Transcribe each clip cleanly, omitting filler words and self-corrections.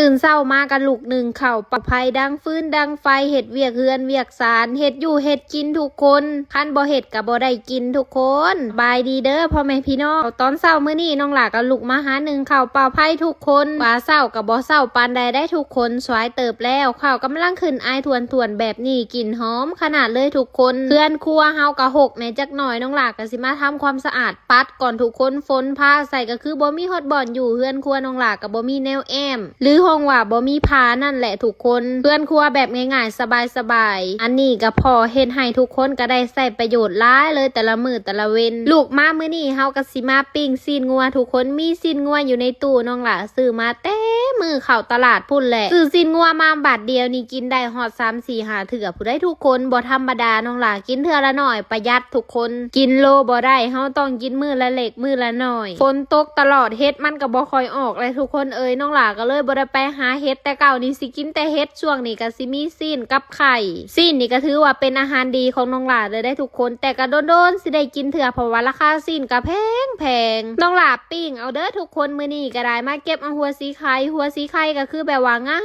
ตื่นเช้ามากันลูกหนึ่งเข่าปะไพดังฟื้นดังไฟเห็ดเวียกเฮือนเวียกสารเห็ดอยู่เห็ดกินทุกคนคันบ่เห็ดกับบ่ได้กินทุกคนบายดีเด้อพ่อแม่พี่น้องตอนเช้ามื้อนี้น้องหลากับลูกมาหาหนึ่งเข่าเป่าไพ่ทุกคนว่าเช้ากับบ่เช้าปานใดได้ทุกคนสวยเติบแล้วข้าวกำลังขึ้นอายทวนแบบนี้กลิ่นหอมขนาดเลยทุกคนเพื่อนครัวเฮากะหกในจักหน่อยน้องหลาก็สิมาทำความสะอาดปัดก่อนทุกคนฝนผ้าใส่ก็คือบ่มีฮอดบ่อนอยู่เพื่อนครัวน้องหลากับบ่มีแนวแอมหรือห้องว่าบ่มีพานั่นแหละทุกคนเพื่อนครัวแบบง่ายๆสบายๆอันนี้ก็พอเฮ็ดให้ทุกคนก็ได้ใส่ประโยชน์หลายเลยแต่ละมื้อแต่ละเว้นลูกมามื้อนี้เฮาก็สิมาปิ้งซีนงัวทุกคนมีซีนงัวอยู่ในตู้น้องหล่ะซื้อมาเต้มือเข้าตลาดพุ่นแหละซื้อซีนงัวมาบาทเดียวนี่กินได้ฮอด3 4 5เถื่อผู้ได้ทุกคนบ่ธรรมดาน้องหล่ะกินเถื่อละหน่อยประหยัดทุกคนกินโลบ่ได้เฮาต้องกินมื้อละเล็กมื้อละหน่อยฝนตกตลอดเฮ็ดมันก็บ่ค่อยออกเลยทุกคนเอ้ยน้องหล่ะก็เลยบ่ได้ไปหาเฮ็ดแต่เก่านี่สิกินแต่เฮ็ดช่วงนี้ก็สิมีซีนกับไข่ซีนนี่ก็ถือว่าเป็นอาหารดีของน้องหล่าเลยได้ทุกคนแต่ก็โดนสิได้กินเถื่อเพราะว่าราคาซีนก็แพงน้องหล่าปิ้งเอาเด้อทุกคนมื้อนี้ก็ได้มาเก็บเอาหัวสีไข่ก็คือแบบว่างา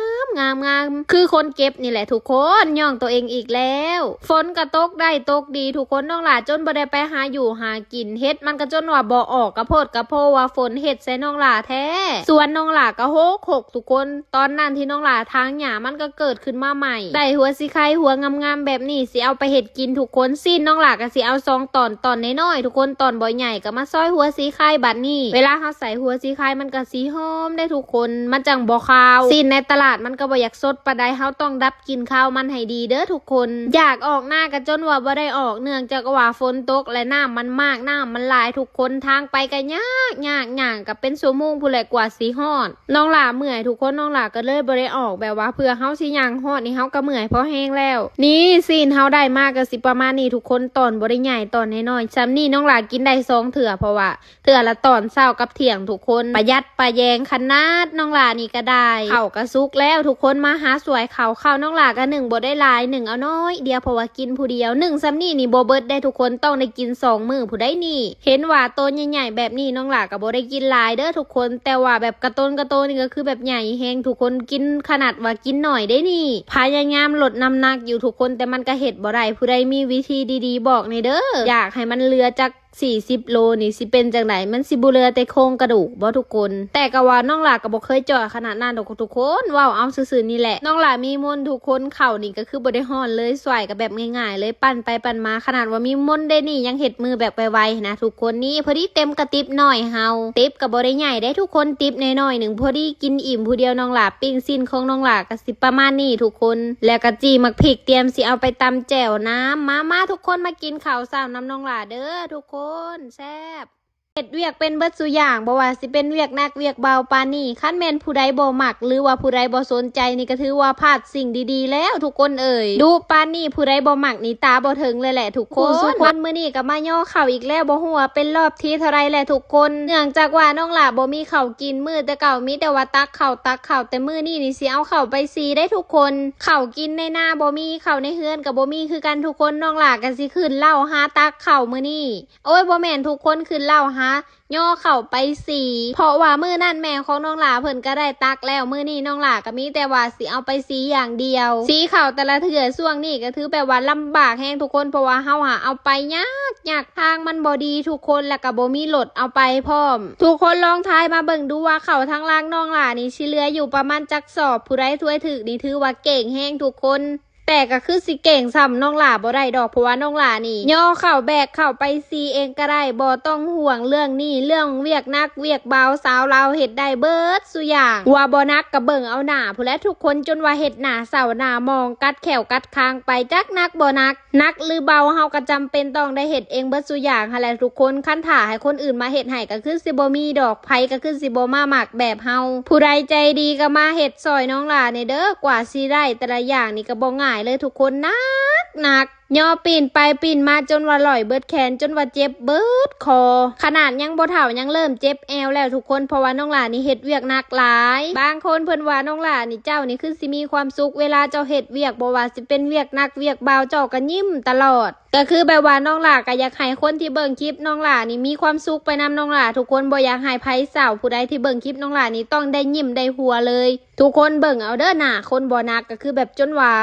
มคือคนเก็บนี่แหละทุกคนย่องตัวเองอีกแล้วฝนก็ตกได้ตกดีทุกคนน้องหล่าจนบ่ได้ไปหาอยู่หากินเฮ็ดมันก็จนว่าบ่ออกกระโพดกระโพว่าฝนเฮ็ดใส่น้องหล่าแท้ส่วนน้องหล่าก็โหกทุกคนตอนนั้นที่น้องหล่าทางหญ้ามันก็เกิดขึ้นมาใหม่ได้หัวสีไข่หัวงามๆแบบนี้สิเอาไปเฮ็ดกินทุกคนซีนน้องหล่าก็สิเอา2 ตอนน้อยๆทุกคนตอนบ่ใหญ่ก็มาซอยหัวสีไข่บัดนี้เวลาเฮาใส่หัวสีไข่มันก็สีหอมได้ทุกคนมันจังบ่คาวซีนในตลาดมันก็บ่อยากสดปานใดเฮาต้องดับกินข้าวมันให้ดีเด้อทุกคนอยากออกหน้าก็จนว่าบ่ได้ออกเนื่องจากว่าฝนตกและน้ำมันมากน้ำมันหลายทุกคนทางไปก็ยากก็เป็นชั่วโมงผู้ใดกว่าสิฮอดน้องหล่าเมื่อยทุกคนน้องหล่าก็เลยบ่ได้ออกแบบว่าเพื่อเฮาสิย่างฮอดนี่เฮาก็เมื่อยเพราะแห้งแล้วนี่ซีนเฮาได้มากก็สิประมาณนี้ทุกคนตอนบ่ได้ใหญ่ตอนน้อยๆซ้ำนี่น้องหล่ากินได้2 เถื่อเพราะว่าเถื่อละตอนเช้ากับเที่ยงทุกคนประหยัดประแยงขนาดน้องหล่านี่ก็ได้ข้าวก็สุกแล้วทุกคนมาหาสวยข้าวน้องหล่าก็1บ่ได้หลาย1เอาน้อยเดียวเพราะว่ากินผู้เดียว1ซ้ำนี่บ่เบิดได้ทุกคนต้องได้กิน2 มื้อผู้ใดนี่เห็นว่าโตใหญ่ๆแบบนี้น้องหล่าก็บ่ได้กินหลายเด้อทุกคนแต่ว่าแบบกระโตนนี่ก็คือแบบใหญ่แฮงทุกคนกินขนาดว่ากินหน่อยได้นี่พยายามลดน้ำหนักอยู่ทุกคนแต่มันก็เฮ็ดบ่ได้ผู้ใดมีวิธีดีๆบอกในเด้ออยากให้มันเหลือจัก40 โลนี่สิเป็นจังไดมันสิบ่เหลือแต่โครงกระดูกบ่ทุกคนแต่ก็ว่าน้องหล่าก็บ่เคยจ่อขนาดนั้นดอกทุกคนว้าวเอาซื่อๆนี่แหละน้องหล่ามีมนทุกคนเข่านี่ก็คือบ่ได้ฮ้อนเลยสวยก็แบบง่ายๆเลยปั่นไปปั่นมาขนาดว่ามีมนได้นี่ยังเฮ็ดมือแบบไวๆนะทุกคนนี่พอดีเต็มกระติบหน่อยเฮาติบก็บ่ได้ใหญ่ได้ทุกคนติบน้อยๆนึงพอดีกินอิ่มผู้เดียวน้องหล่าปิ้งซีนของน้องหล่าก็สิประมาณนี้ทุกคนแล้วก็จี้มักพริกเตรียมสิเอาไปตำแจ่วน้ำมาทุกคนมากินข้าวเช้าน้ำน้องหล่าเด้อทุกคนแซ่บเฮ็ดเวียกเป็นเบิดซุอย่างบ่ว่าสิเป็นเวียกหนักเวียกเบาปานนี้คันแม่นผู้ใดบ่มักหรือว่าผู้ใดบ่สนใจนี่ก็ถือว่าพลาดสิ่งดีๆแล้วทุกคนเอ่ยดูปานนี้ผู้ใดบ่มักนี่ตาบ่ถึงเลยแหละทุกคนมื้อนี้ก็มาย่อข้าวอีกแล้วบ่ฮู้ว่าเป็นรอบที่เท่าไรแหละทุกคนเนื่องจากว่าน้องหล่าบ่มีข้าวกินมื้อแต่เก่ามีแต่ว่าตักข้าวแต่มื้อนี้นี่สิเอาข้าวไปซีได้ทุกคนข้าวกินในนาบ่มีข้าวในเฮือนก็บ่มีคือกันทุกคนน้องหล่าก็สิขึ้นเหล้าหาตักข้าวมื้อนี้โอ้ยบ่แม่นทุกคนขึ้นเหล้าย่อเข่าไปสีเพราะว่ามื้อนั่นแม่ของน้องหล่าเพิ่นก็ได้ตักแล้วมื้อนี้น้องหล่าก็มีแต่ว่าสิเอาไปสีอย่างเดียวสีเข่าแต่ละเถื่อช่วงนี้ก็ถือแบบว่าลำบากแฮงทุกคนเพราะว่าเฮาเอาไปยากทางมันบ่ดีทุกคนแล้วก็บ่มีรถเอาไปพร้อมทุกคนลองทายมาเบิ่งดูว่าเข่าทางล่างน้องหล่านี่สิเหลืออยู่ประมาณจักสอบผู้ใดถ้วยถึกนี่ถือว่าเก่งแฮงทุกคนแต่ก็คือสิเก่งซ้ำน้องหล่าบ่ได้ดอกเพราะว่าน้องหล่านี่ย่อเข่าแบกเข่าไปซีเองก็ได้บ่ต้องห่วงเรื่องนี้เรื่องเวียกนักเวียกเบาสาวเราเฮ็ดได้เบิดสุอย่างว่าบ่นักก็เบิ่งเอาหน้าผู้และทุกคนจนว่าเฮ็ดหน้าเศร้าหน้ามองกัดแขวกัดคางไปจักนักบ่นักหรือเบาเฮาก็จำเป็นต้องได้เฮ็ดเองเบิดสุอย่างหั่นแหละทุกคนคันถ่าให้คนอื่นมาเฮ็ดให้ก็คือสิบ่มีดอกไผก็คือสิบ่มามักแบบเฮาผู้ใดใจดีก็มาเฮ็ดซอยน้องหล่านี่เด้อกว่าสิได้แต่ละอย่างนี่ก็บ่ง่ายเลยทุกคนนัก ย่อปีนไปปีนมาจนว่าลอยเบิดแขนจนว่าเจ็บเบิดคอขนาดยังบ่เฒ่ายังเริ่มเจ็บแอวแล้วทุกคนเพราะว่าน้องหลานี่เฮ็ดเวียกหนักหลายบางคนเพิ่นว่าน้องหลานี่เจ้านี่คือสิมีความสุขเวลาเจ้าเฮ็ดเวียกบ่ว่าสิเป็นเวียกหนักเวียกเบาเจ้าก็ยิ้มตลอดก็คือแบบว่าน้องหลาก็อยากให้คนที่เบิ่งคลิปน้องหลานี่มีความสุขไปนำน้องหลาทุกคนบ่อยากให้ไผเศร้าผู้ใดที่เบิ่งคลิปน้องหลานี่ต้องได้ยิ้มได้หัวเลยทุกคนเบิ่งเอาเด้อหน้าคนบ่นักก็คือแบบจนว่า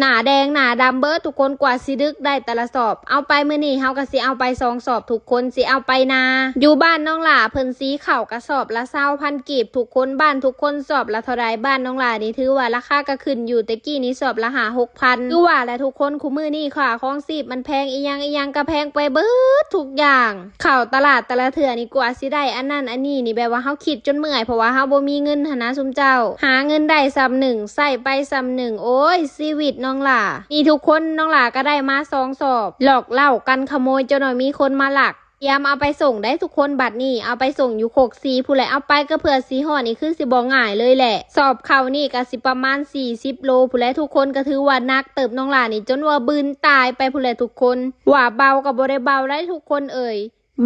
หน้าแดงหน้าดำเบิดทุกคนกว่าสิดึกได้แต่ละสอบเอาไปมื้อนี้เฮาก็สิเอาไป2 สอบทุกคนสิเอาไปนาอยู่บ้านน้องหลาเพิ่นสีข้าวกระสอบละ20,000กีบทุกคนบ้านทุกคนสอบละเท่าใดบ้านน้องหลานี่ถือว่าราคาก็ขึ้นอยู่แต่กี้นี้สอบละ6,000คือว่าแหละทุกคนคุมื้อนี้ค่ะของชีพมันแพงอีหยังก็แพงไปเบิดทุกอย่างข้าวตลาดแต่ละเทื่อนี่กว่าสิได้อันนั้นอันนี้นี่แบบว่าเฮาคิดจนเมื่อยเพราะว่าเฮาบ่มีเงินหั่นนะซุมเจ้าหาเงินได้ซ้ำหนึ่งใส่ไปซ้ำหนึ่งโอ้ยชีวิตน้องหลานี่ทุกคนน้องหลาก็ได้มา2 สอบหลอกเล่ากันขโมยจนหน่อยมีคนมาหลักยามเอาไปส่งได้ทุกคนบัดนี้เอาไปส่งอยู่โคกสีผู้ใดเอาไปก็เผื่อสีห่อนี่คือสิบ่ง่ายเลยแหละสอบเขานี่ก็สิประมาณ40 โลผู้ใดทุกคนก็ถือว่านักเติบน้องหลานี่จนว่าบืนตายไปผู้ใดทุกคนว่าเบากับบ่ได้เบาได้ทุกคนเอ่ย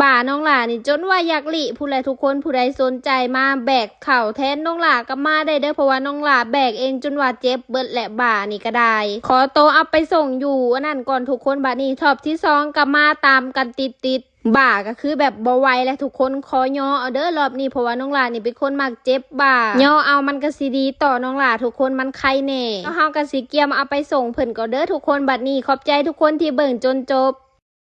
บ่าน้องหลานี่จนว่าอยากหลีผู้ใดทุกคนผู้ใดสนใจมาแบกเข่าแทนน้องหลาก็มาได้เด้อเพราะว่าน้องหลาแบกเองจนว่าเจ็บเบิดและบ่านี่ก็ได้ขอโตเอาไปส่งอยู่อันนั้นก่อนทุกคนบัดนี้ทอบที่2ก็มาตามกันติดบ่าก็คือแบบบ่ไหวและทุกคนขอย่อเอาเด้อรอบนี้เพราะว่าน้องหลานี่เป็นคนมักเจ็บบ่าย่อเอามันก็สิดีต่อน้องหลาทุกคนมันไข้แน่เฮาก็สิเกียมเอาไปส่งเพิ่นก็เด้อทุกคนบัดนี้ขอบใจทุกคนที่เบิ่งจนจบ